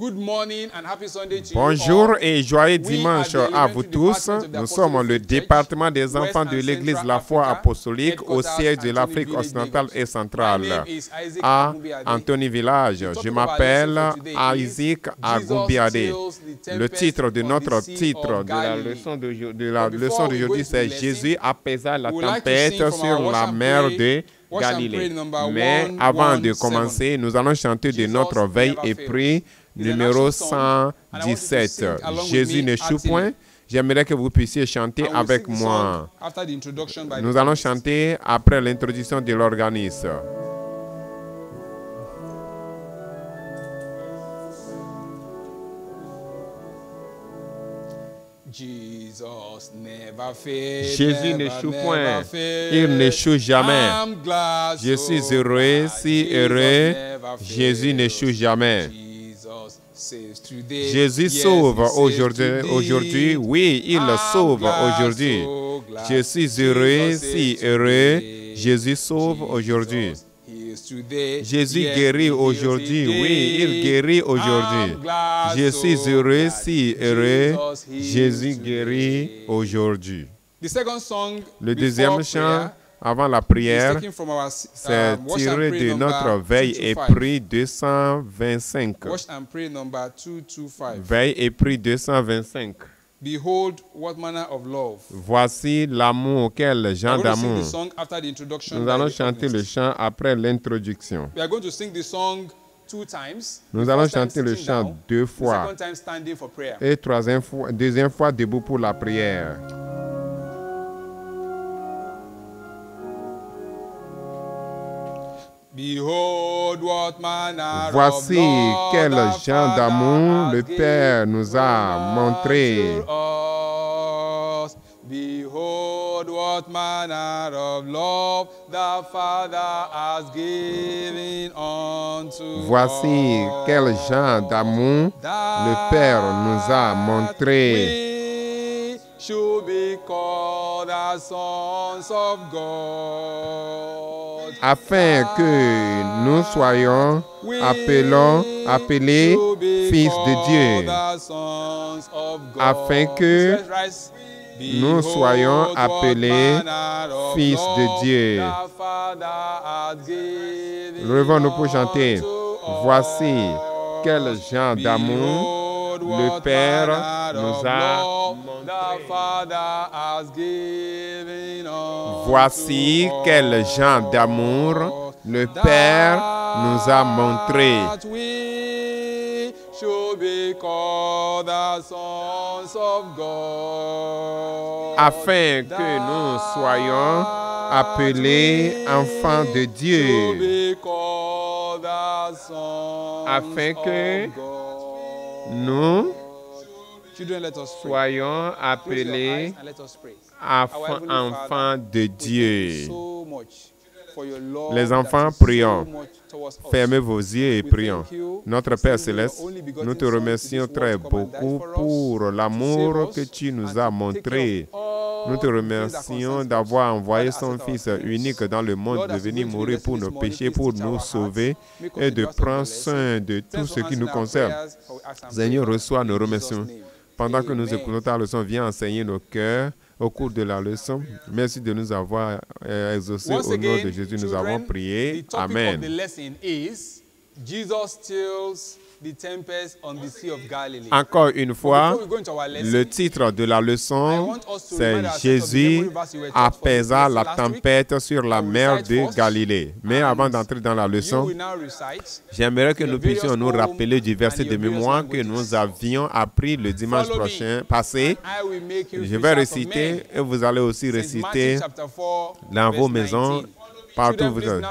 Good morning and happy Sunday to Bonjour you all. et joyeux We dimanche are the à vous elementary tous. department of the Nous sommes le Apostolic département des Church, enfants West de and l'Église Central La Foi Africa, Apostolique au headquarters siège de Anthony l'Afrique Village, occidentale Lagos. et My centrale name is Isaac à Agumbiade. Anthony Village. The topic Je of our lesson m'appelle for today is Isaac Jesus Agumbiade. stills the Le titre de tempest on notre the Sea titre of de la Galilee. leçon But d'aujourd'hui, before we go into c'est the lesson, Jésus apaisa la we would like to sing tempête from sur our Wash la and mer Pray, de Wash and Pray Galilée. number Mais avant de 117. commencer, nous allons chanter de Jesus notre veille never et fails. prie It's an numéro action song, and I want you to 117. sing along with Jésus me n'échoue acting point. it. J'aimerais que vous puissiez chanter And we'll avec sing the moi. song after the introduction by Nous the allons organist. chanter après l'introduction de l'organiste. Jesus never fails. Jésus n'échoue point. Il n'échoue jamais. Je suis heureux, si heureux. Jésus n'échoue jamais. Jésus sauve aujourd'hui. Oui, il sauve aujourd'hui. Je suis heureux, si heureux. Jésus sauve aujourd'hui. Jésus guérit aujourd'hui. Oui, il guérit aujourd'hui. Je suis heureux, si heureux. Jésus guérit aujourd'hui. Le deuxième chant, avant la prière, c'est tiré de notre veille et prie 225. Veille et prie 225. Behold, what manner of love. Voici l'amour, quel genre d'amour. Nous allons chanter le chant. chant après l'introduction. We are going to sing the song 2 times. Nous The allons first time chanter le sitting chant down, 2 the fois second time standing for prayer. et deuxième fois debout pour la prière. Behold, what manner Voici of love quel the genre d'amour Father le has Père nous a given montré. unto us. Behold, what manner of love the Father has given unto Voici us. quel genre d'amour le Père nous a montré. We should be called the sons of God. Afin que nous soyons appelés fils de Dieu. Afin que nous soyons appelés fils de Dieu. Levons-nous pour chanter. Voici quel genre d'amour le Père nous a montré. Voici quel genre d'amour le Père nous a montré. Afin que nous soyons appelés enfants de Dieu. Afin que nous soyons appelés enfants de Dieu. Les enfants, prions. Fermez vos yeux et prions. Notre Père Céleste, nous te remercions très beaucoup pour l'amour que tu nous as montré. Nous te remercions d'avoir envoyé son Fils unique dans le monde de venir mourir pour nos péchés, pour nous sauver et de prendre soin de tout ce qui nous concerne. Seigneur, reçois nos remerciements. Pendant que nous écoutons ta leçon, viens enseigner nos cœurs au cours de la leçon. Merci de nous avoir exaucés. Au nom de Jésus, nous avons prié. Amen. Encore une fois, le titre de la leçon, c'est Jésus apaisa la tempête sur la mer de Galilée. Mais avant d'entrer dans la leçon, j'aimerais que nous puissions nous rappeler du verset de mémoire que nous avions appris le dimanche passé. Je vais réciter et vous allez aussi réciter dans vos maisons. Partout où vous êtes.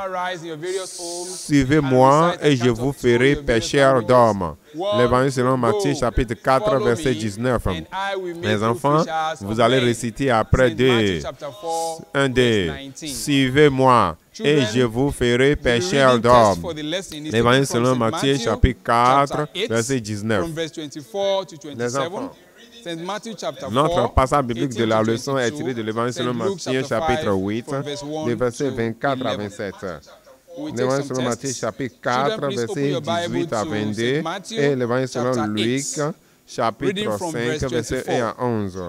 Suivez-moi et je vous ferai pécheurs d'hommes. L'évangile selon Matthieu chapitre 4 verset 19. Mes enfants, vous allez réciter après 1, 2. Suivez-moi et je vous ferai pécheurs d'hommes. L'évangile selon Matthieu chapitre 4 verset 19. Les enfants. Notre passage biblique de la leçon est tiré de l'évangile selon Matthieu chapitre 8, des versets 24 à 27. L'évangile selon Matthieu, chapitre 4, versets 18 à 22. Et l'évangile selon Luc, chapitre 5, versets 1 à 11.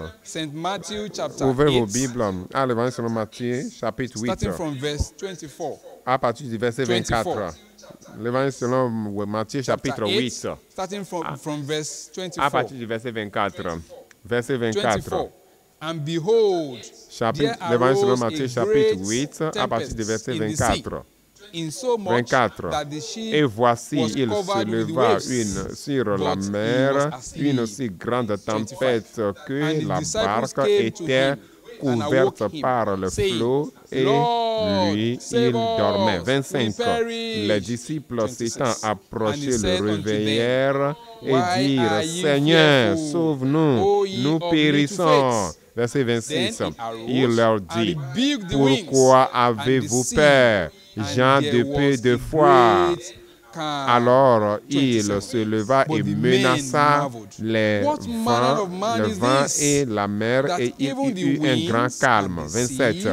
Ouvrez vos Bibles à l'évangile selon Matthieu, chapitre 8, à partir du verset 24. L'évangile selon Matthieu, chapitre 8, à partir du verset 24. Verset 24. And behold, l'évangile selon Matthieu, chapitre 8, à partir du verset 24. 24. Et voici, il se leva sur la mer une si grande tempête que la barque était couverte par le flot et lui, il dormait. 25. Les disciples s'étant approchés le réveillèrent et dirent, Seigneur, sauve-nous, nous périssons. Verset 26. Il leur dit, pourquoi avez-vous peur, gens de peu de foi? Alors il se leva et menaça le vent et la mer, et il y eut un grand calme. 27.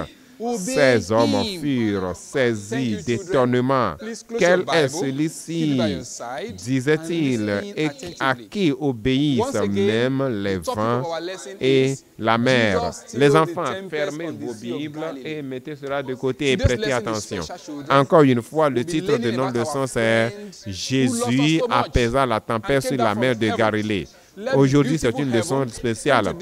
Ces hommes furent saisis d'étonnement. Quel est celui-ci, disait-il, et à qui obéissent même les vents et la mer? Les enfants, fermez vos Bibles et mettez cela de côté et prêtez attention. Encore une fois, le titre de notre leçon, c'est « Jésus apaisa la tempête sur la mer de Galilée ». Aujourd'hui, c'est une leçon spéciale.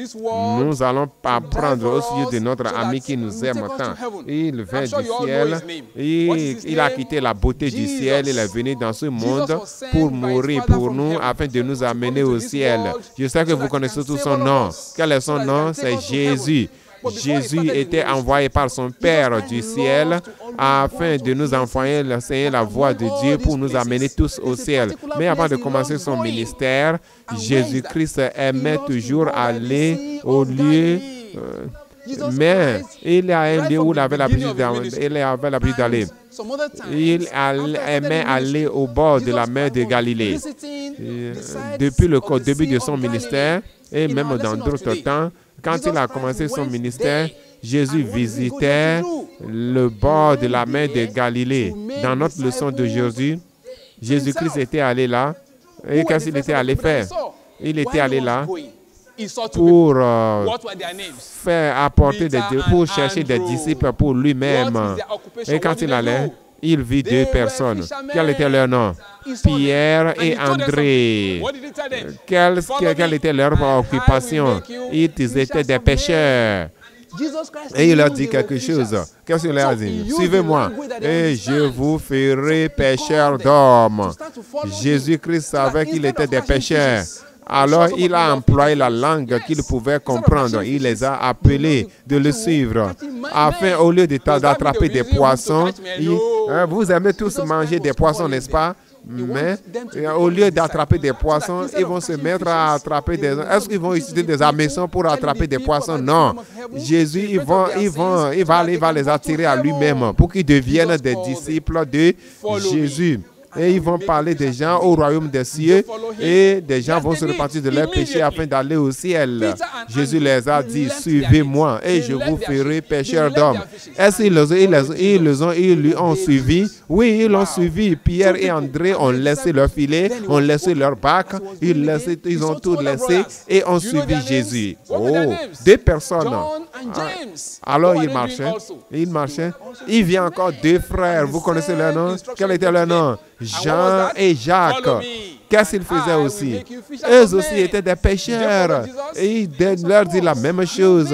Nous allons apprendre au sujet de notre ami qui nous aime tant. Il vient du ciel, il a quitté la beauté du ciel, il est venu dans ce monde pour mourir pour nous, afin de nous amener au ciel. Je sais que vous connaissez tout son nom. Quel est son nom? C'est Jésus. Jésus était envoyé par son Père du ciel afin de nous envoyer la voix de Dieu pour nous amener tous au ciel. Mais avant de commencer son ministère, Jésus-Christ aimait toujours aller au lieu, mais il y a un lieu où il avait l'habitude d'aller. Il aimait aller au bord de la mer de Galilée. Depuis le début de son ministère, et même dans d'autres temps, quand il a commencé son ministère, Jésus visitait le bord de la mer de Galilée. Dans notre leçon d'aujourd'hui, Jésus-Christ était allé là. Et qu'est-ce qu'il était allé faire? Il était allé là pour pour chercher des disciples pour lui-même. Et quand il allait, il vit deux personnes. Quel était leur nom? Pierre et André. Quelle était leur occupation? Ils étaient des pêcheurs. Et il leur dit quelque chose. Qu'est-ce qu'il leur a dit? Suivez-moi et je vous ferai pêcheurs d'hommes. Jésus-Christ savait qu'ils étaient des pêcheurs. Alors, il a employé la langue qu'il pouvait comprendre. Il les a appelés de le suivre. Afin, au lieu d'attraper des poissons, vous aimez tous manger des poissons, n'est-ce pas? Mais au lieu d'attraper des poissons, ils vont se mettre à attraper des... Est-ce qu'ils vont utiliser des hameçons pour attraper des poissons? Non. Jésus, il va les attirer à lui-même pour qu'ils deviennent des disciples de Jésus. Et ils vont parler des gens au royaume des cieux et des gens vont se repentir de leurs péchés afin d'aller au ciel. Jésus les a dit, suivez-moi et je vous ferai pêcheurs d'hommes. Est-ce qu'ils lui ont suivi? Oui, ils l'ont suivi. Pierre et André ont laissé leur filet, ont laissé leur bac, ils ont tout laissé et ont suivi Jésus. Oh, deux personnes. Alors il marchait. Il vient encore deux frères. Vous connaissez leur nom? Quel était leur nom? Jean et Jacques. Qu'est-ce qu'ils faisaient aussi? Eux aussi étaient des pêcheurs. Et il leur dit la même chose.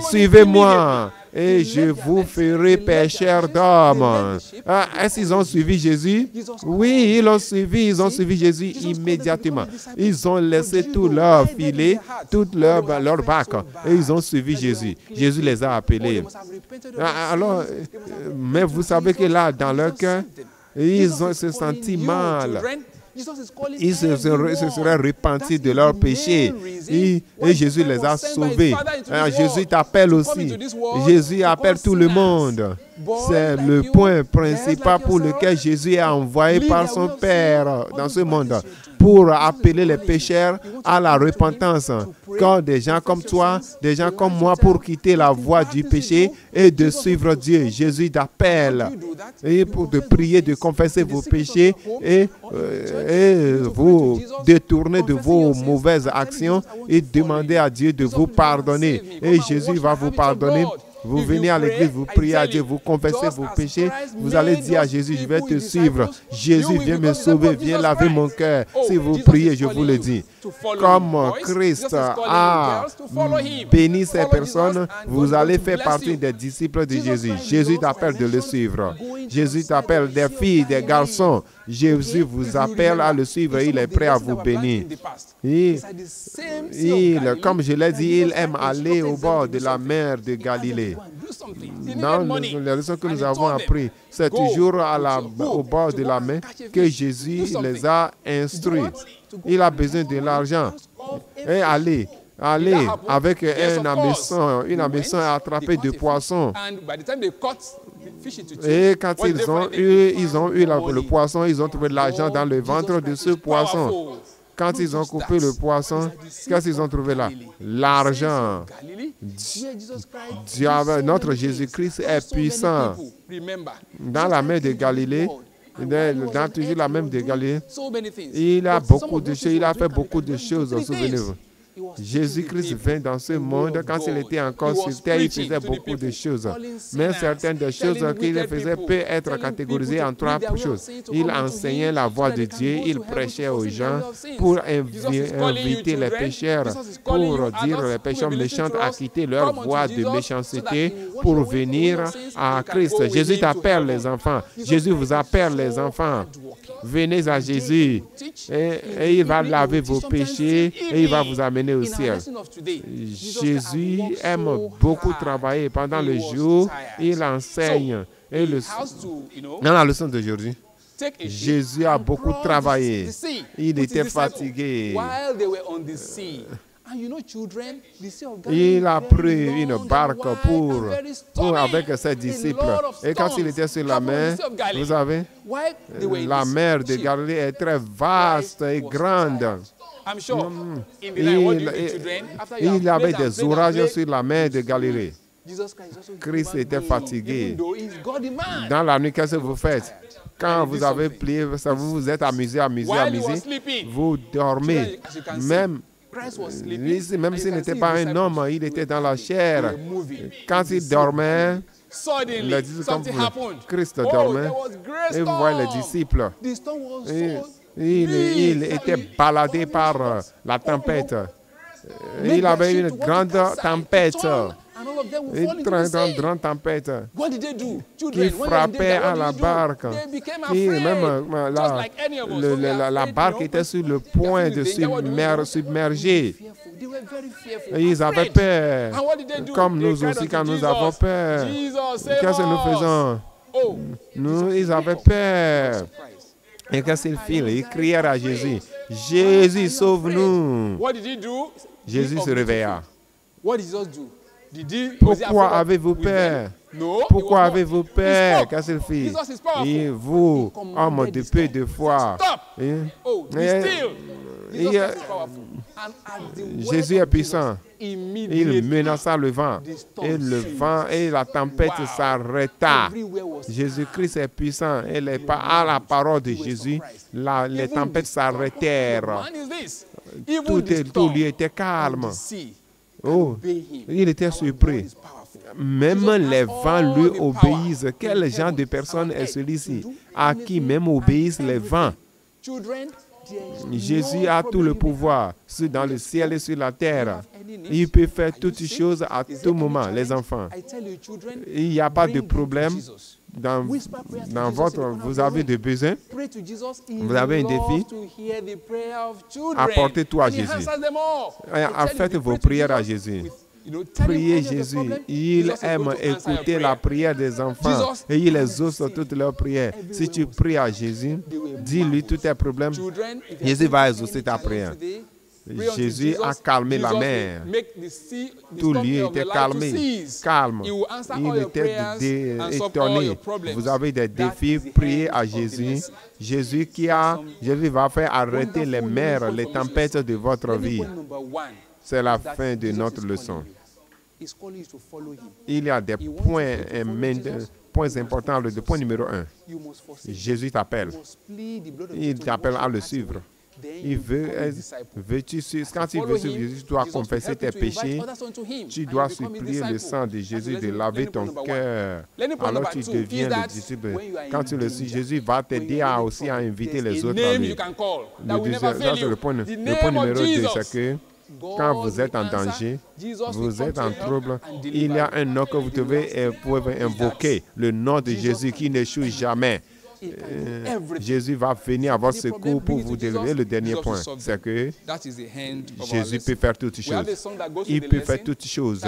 Suivez-moi et je vous ferai pêcheurs d'hommes. Est-ce qu'ils ont suivi Jésus? Oui, ils ont suivi Jésus immédiatement. Ils ont laissé tout leur filet, tout leur bac, et ils ont suivi Jésus. Jésus les a appelés. Alors, mais vous savez que là, dans leur cœur, ils ont se senti mal. Ils se seraient repentis de leurs péchés. Et Jésus les a sauvés. Jésus t'appelle aussi. Jésus appelle tout le monde. C'est le point principal pour lequel Jésus est envoyé par son Père dans ce monde. pour appeler les pécheurs à la repentance. Quand des gens comme toi, des gens comme moi, pour quitter la voie du péché et de suivre Dieu, Jésus t'appelle et pour de prier, de confesser vos péchés et vous détourner de vos mauvaises actions et demander à Dieu de vous pardonner. Et Jésus va vous pardonner. Vous venez à l'église, vous priez à Dieu, vous confessez vos péchés, vous allez dire à Jésus, je vais te suivre. Jésus, viens me sauver, viens laver mon cœur. Si vous priez, je vous le dis. Comme Christ a béni ces personnes, vous allez faire partie des disciples de Jésus. Jésus t'appelle de le suivre. Jésus t'appelle des filles, des garçons. Jésus vous appelle à le suivre. Il est prêt à vous bénir. Comme je l'ai dit, il aime aller au bord de la mer de Galilée. Dans les leçons que nous avons apprises, c'est toujours au bord de la mer que Jésus les a instruits. Il a besoin de l'argent. Et aller avec une hameçon à attraper des poissons. Et quand ils ont eu le poisson, ils ont trouvé de l'argent dans le ventre de ce poisson. Quand ils ont coupé le poisson, qu'est-ce qu'ils ont trouvé là? L'argent. Notre Jésus-Christ est puissant. Dans la mer de Galilée, dans toujours la mer de Galilée, il a beaucoup de choses, il a fait beaucoup de choses, souvenez-vous. Jésus-Christ vint dans ce monde. Quand il était encore sur terre, il faisait beaucoup de choses. Mais certaines des choses qu'il faisait peuvent être catégorisées en trois choses. Il enseignait la voie de Dieu, il prêchait aux gens pour inviter les pécheurs, pour dire les pécheurs méchants à quitter leur voie de méchanceté pour venir à Christ. Jésus t'appelle les enfants. Jésus vous appelle les enfants. Venez à Jésus et il va laver vos péchés et il va vous amener au ciel. Jésus aime beaucoup travailler. Pendant le jour, il enseigne. Et dans la leçon d'aujourd'hui, Jésus a beaucoup travaillé. Il était fatigué. Il a pris une barque avec ses disciples. Et quand il était sur la mer, vous savez, la mer de Galilée est très vaste et grande. Il avait des orages sur la mer de Galilée. Christ était fatigué. Dans la nuit, qu'est-ce que vous faites? Quand vous avez plié, vous vous êtes amusé, vous dormez. Même s'il n'était pas un homme, il était dans la chair. Quand il dormait, Christ dormait. Et vous voyez les disciples. Il était baladé par la tempête. Il avait une grande tempête. Une très grande tempête qui frappait à la barque. La barque était sur le point de submerger. Ils avaient peur. Comme nous aussi, quand nous avons peur. Qu'est-ce que nous faisons? Ils avaient peur. Et qu'est-ce qu'ils firent? Ils crièrent à Jésus. Jésus, sauve-nous. Jésus se réveilla. Pourquoi avez-vous peur? Pourquoi avez-vous peur? Qu'est-ce qu'il fit? Et vous, homme de peu de foi. Jésus est puissant. Il menaça le vent. Et la tempête s'arrêta. Jésus-Christ est puissant. À la parole de Jésus, les tempêtes s'arrêtèrent. Tout lui était calme. Oh, il était surpris. Même les vents lui obéissent. Quel genre de personne est celui-ci à qui même obéissent les vents? Jésus a tout le pouvoir dans le ciel et sur la terre. Il peut faire toutes choses à tout moment, les enfants. Il n'y a pas de problème. Vous avez des besoins, vous avez un défi, apportez tout à Jésus. Faites vos prières à Jésus. Priez Jésus. Il aime écouter la prière des enfants et il exauce toutes leurs prières. Si tu pries à Jésus, dis-lui tous tes problèmes. Jésus va exaucer ta prière. Jésus a calmé la mer. Tout lieu était calmé, calme. Il était étonné. Vous avez des défis, priez à Jésus. Jésus va faire arrêter les mers, les tempêtes de votre vie. C'est la fin de notre leçon. Il y a des points importants. Le point numéro 1. Jésus t'appelle. Il t'appelle à le suivre. Il veut, quand il veut suivre Jésus, tu dois confesser tes péchés. Tu dois supplier le sang de Jésus de laver ton cœur. Alors tu deviens le disciple. Quand tu le suis, Jésus va t'aider aussi à inviter les autres à lui. Le point numéro 2, c'est que quand vous êtes en danger, vous êtes en trouble, il y a un nom que vous pouvez invoquer, le nom de Jésus qui n'échoue jamais. Jésus va venir à votre secours pour vous délivrer. Le dernier point, c'est que Jésus peut faire toutes choses. Il peut faire toutes choses.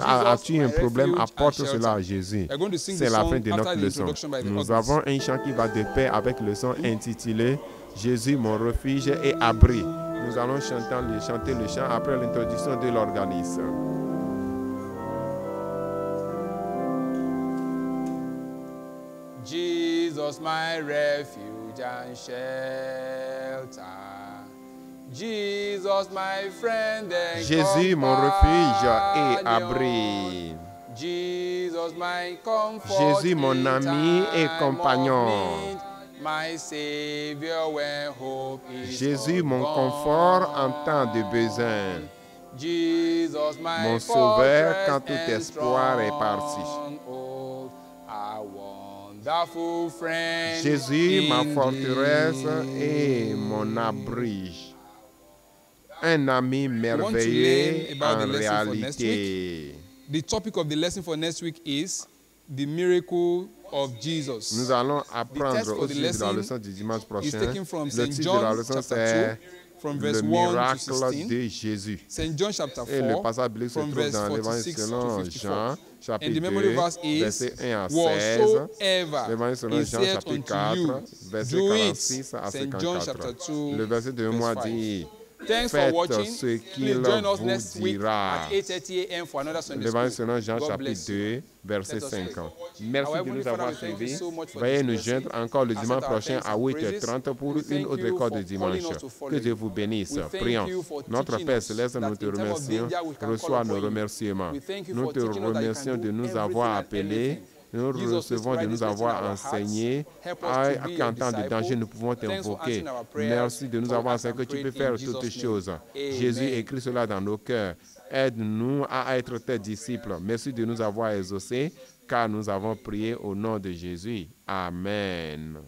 As-tu un problème, apporte cela à Jésus. C'est la fin de notre leçon. Nous avons un chant qui va de pair avec le son intitulé « Jésus, mon refuge et abri ». Nous allons chanter le chant après l'introduction de l'organisme. Jesus, my refuge and shelter. Jesus, my friend and Jésus, mon refuge et abri. Jesus, my comfort. Jésus, mon ami et compagnon. My Savior, when hope is Jésus, mon confort en temps de besoin. Jesus, mon sauveur quand tout espoir est parti. Jésus, ma forteresse et mon abri. Un ami merveilleux en réalité. The topic of the lesson for next week is the miracle of Jesus. Nous allons apprendre aussi de la leçon du dimanche prochain. Le titre de la leçon, c'est le miracle de Jésus. Et le passage biblique se trouve dans l'Évangile selon Jean, chapitre 2, verset 1 à 16. L'Évangile selon Jean, chapitre 4, verset 46 à 54. Le verset de moi dit: faites ce qu'il vous dira. L'évangile selon Jean chapitre 2, verset 50. Merci de nous avoir suivis. Veuillez nous joindre encore le dimanche prochain à 8h30 pour une autre école de dimanche. Que Dieu vous bénisse. Prions. Notre Père Céleste, nous te remercions. Reçois nos remerciements. Nous te remercions de nous avoir appelés. Nous recevons de nous avoir enseigné qu'en temps de danger, nous pouvons t'invoquer. Merci de nous avoir enseigné que tu peux faire toutes choses. Jésus écrit cela dans nos cœurs. Aide-nous à être tes disciples. Merci de nous avoir exaucés, car nous avons prié au nom de Jésus. Amen.